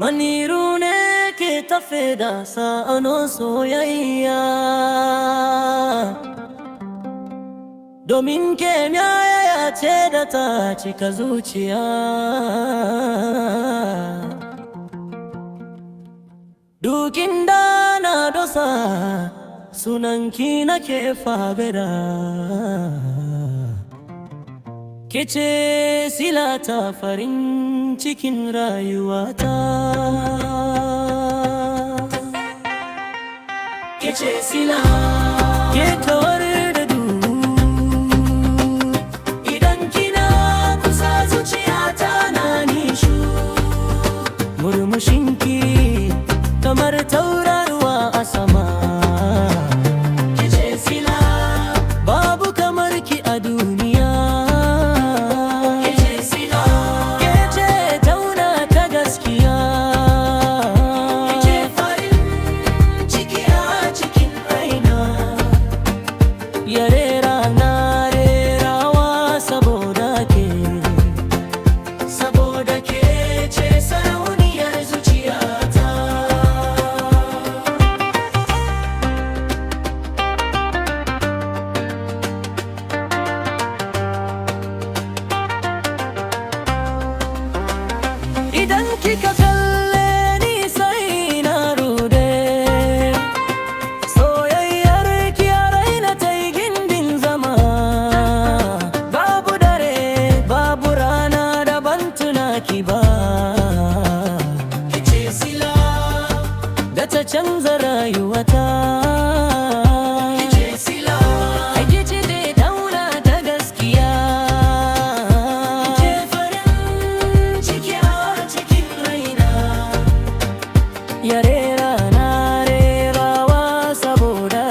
Maniru ne ke tafe da sa'ano soyayya, domin ke ya ce da ta cika zuciya. Dukin da na dosa sunanki nake fagada, kice silata farin cikin rayuwata. Kice sila ke kawar da du, idan kina kusa zuciyata na nishu. Murmushinki kamar tauraruwa a sama. Kice sila babu kamar ki a duniya. Idan kika kalle ni sai na rude, soyayyar ki a raina ta yi gindin zama. Babu dare babu rana da ban tuna ki ba. Kice sila da ta canza rayuwata. Ya rera na rerawa saboda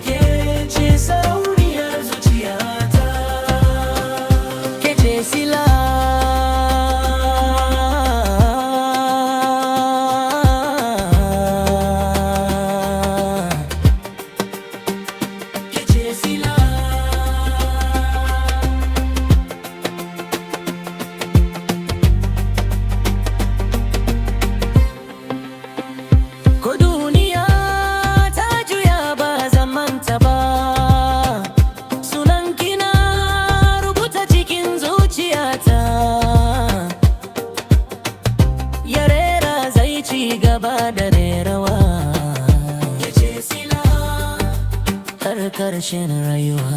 ke ce sarauniyar zuciyata. Ke ce sila ke ce sila. Gaba da rerawa ya ce sila har karshen rayuwa.